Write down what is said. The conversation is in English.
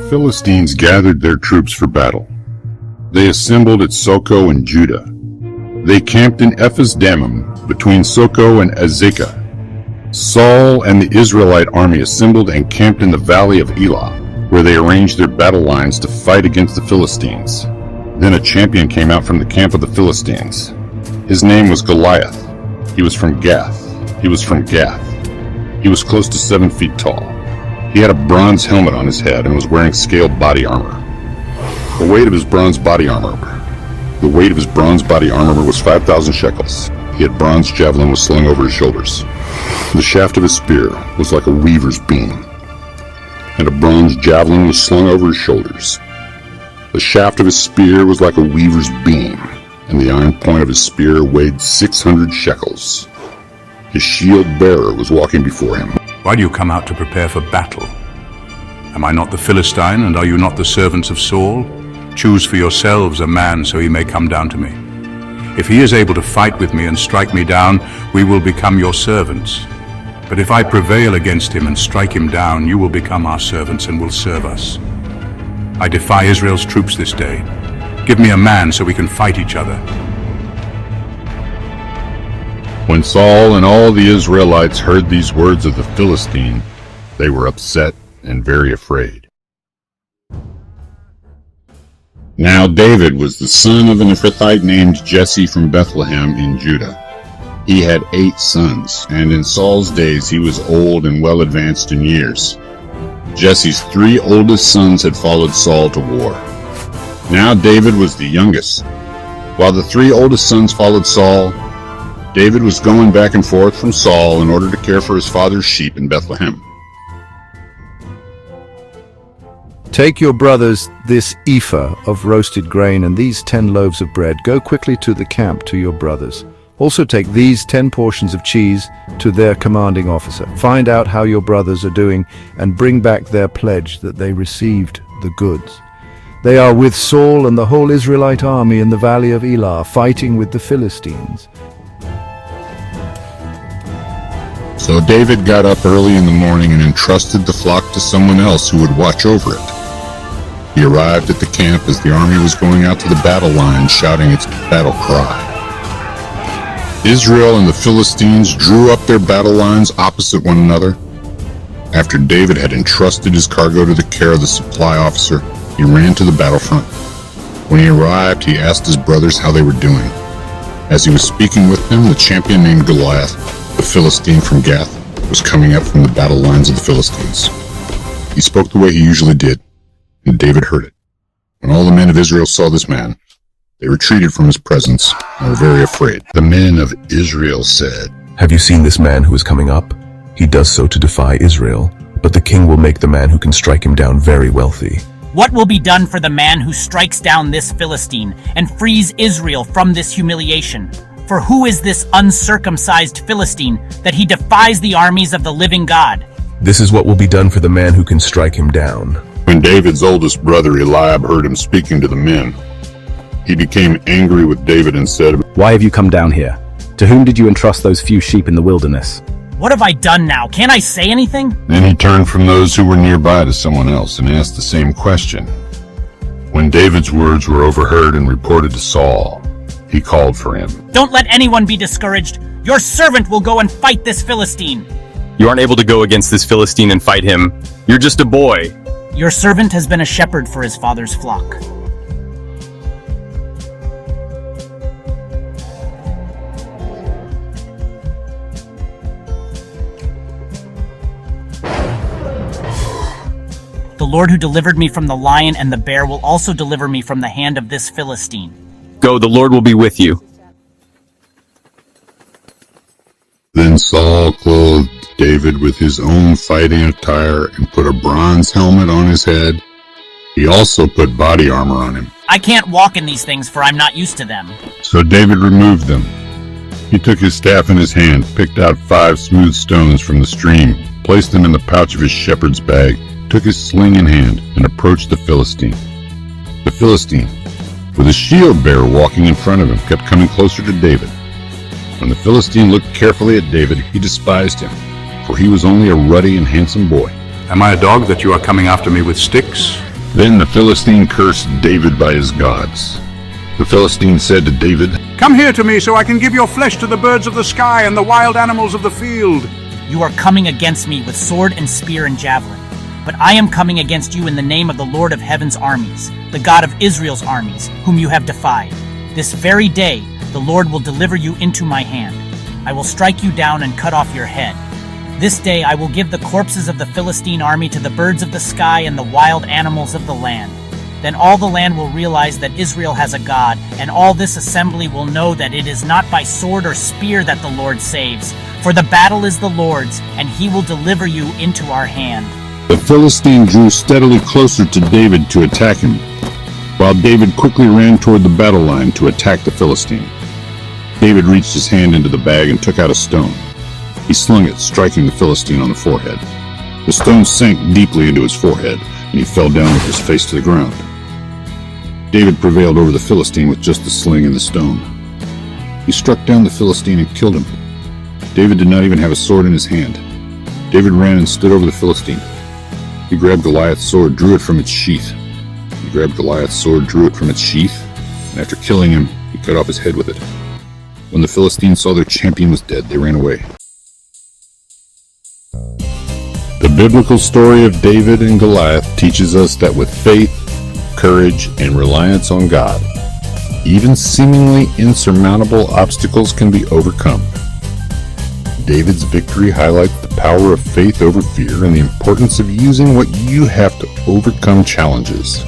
Philistines gathered their troops for battle. They assembled at Soko in Judah. They camped in Ephes-dammim between Soko and Azekah. Saul and the Israelite army assembled and camped in the valley of Elah, where they arranged their battle lines to fight against the Philistines. Then a champion came out from the camp of the Philistines. His name was Goliath. He was from Gath. He was close to 7 feet tall. He had a bronze helmet on his head and was wearing scaled body armor. The weight of his bronze body armor was 5,000 shekels. He had bronze javelin was slung over his shoulders. The shaft of his spear was like a weaver's beam, and a bronze javelin was slung over his shoulders. The shaft of his spear was like a weaver's beam, and the iron point of his spear weighed 600 shekels. His shield bearer was walking before him. Why do you come out to prepare for battle? Am I not the Philistine, and are you not the servants of Saul? Choose for yourselves a man so he may come down to me. If he is able to fight with me and strike me down, we will become your servants. But if I prevail against him and strike him down, you will become our servants and will serve us. I defy Israel's troops this day. Give me a man so we can fight each other. When Saul and all the Israelites heard these words of the Philistine, they were upset and very afraid. Now David was the son of an Ephrathite named Jesse from Bethlehem in Judah. He had 8 sons, and in Saul's days he was old and well advanced in years. Jesse's 3 oldest sons had followed Saul to war. Now David was the youngest. While the 3 oldest sons followed Saul, David was going back and forth from Saul in order to care for his father's sheep in Bethlehem. Take your brothers this ephah of roasted grain and these 10 loaves of bread. Go quickly to the camp to your brothers. Also take these 10 portions of cheese to their commanding officer. Find out how your brothers are doing and bring back their pledge that they received the goods. They are with Saul and the whole Israelite army in the valley of Elah, fighting with the Philistines. So David got up early in the morning and entrusted the flock to someone else who would watch over it. He arrived at the camp as the army was going out to the battle line, shouting its battle cry. Israel and the Philistines drew up their battle lines opposite one another. After David had entrusted his cargo to the care of the supply officer, he ran to the battlefront. When he arrived, he asked his brothers how they were doing. As he was speaking with them, the champion named Goliath, the Philistine from Gath, was coming up from the battle lines of the Philistines. He spoke the way he usually did, and David heard it. When all the men of Israel saw this man, they retreated from his presence and were very afraid. The men of Israel said, "Have you seen this man who is coming up? He does so to defy Israel, but the king will make the man who can strike him down very wealthy." What will be done for the man who strikes down this Philistine and frees Israel from this humiliation? For who is this uncircumcised Philistine that he defies the armies of the living God? This is what will be done for the man who can strike him down. When David's oldest brother Eliab heard him speaking to the men, he became angry with David and said, "Why have you come down here? To whom did you entrust those few sheep in the wilderness?" What have I done now? Can't I say anything? Then he turned from those who were nearby to someone else and asked the same question. When David's words were overheard and reported to Saul, he called for him. Don't let anyone be discouraged. Your servant will go and fight this Philistine. You aren't able to go against this Philistine and fight him. You're just a boy. Your servant has been a shepherd for his father's flock. The Lord who delivered me from the lion and the bear will also deliver me from the hand of this Philistine. Go, the Lord will be with you. Then Saul clothed David with his own fighting attire and put a bronze helmet on his head. He also put body armor on him. I can't walk in these things, for I'm not used to them. So David removed them. He took his staff in his hand, picked out 5 smooth stones from the stream, placed them in the pouch of his shepherd's bag, took his sling in hand, and approached the Philistine. The Philistine, with a shield bearer walking in front of him, kept coming closer to David. When the Philistine looked carefully at David, he despised him, for he was only a ruddy and handsome boy. Am I a dog that you are coming after me with sticks? Then the Philistine cursed David by his gods. The Philistine said to David, Come here to me so I can give your flesh to the birds of the sky and the wild animals of the field. You are coming against me with sword and spear and javelin. But I am coming against you in the name of the Lord of heaven's armies, the God of Israel's armies, whom you have defied. This very day the Lord will deliver you into my hand. I will strike you down and cut off your head. This day I will give the corpses of the Philistine army to the birds of the sky and the wild animals of the land. Then all the land will realize that Israel has a God, and all this assembly will know that it is not by sword or spear that the Lord saves. For the battle is the Lord's, and he will deliver you into our hand. The Philistine drew steadily closer to David to attack him, while David quickly ran toward the battle line to attack the Philistine. David reached his hand into the bag and took out a stone. He slung it, striking the Philistine on the forehead. The stone sank deeply into his forehead, and he fell down with his face to the ground. David prevailed over the Philistine with just the sling and the stone. He struck down the Philistine and killed him. David did not even have a sword in his hand. David ran and stood over the Philistine. He grabbed Goliath's sword, drew it from its sheath. And after killing him, he cut off his head with it. When the Philistines saw their champion was dead, they ran away. The biblical story of David and Goliath teaches us that with faith, courage, and reliance on God, even seemingly insurmountable obstacles can be overcome. David's victory highlights the power of faith over fear and the importance of using what you have to overcome challenges.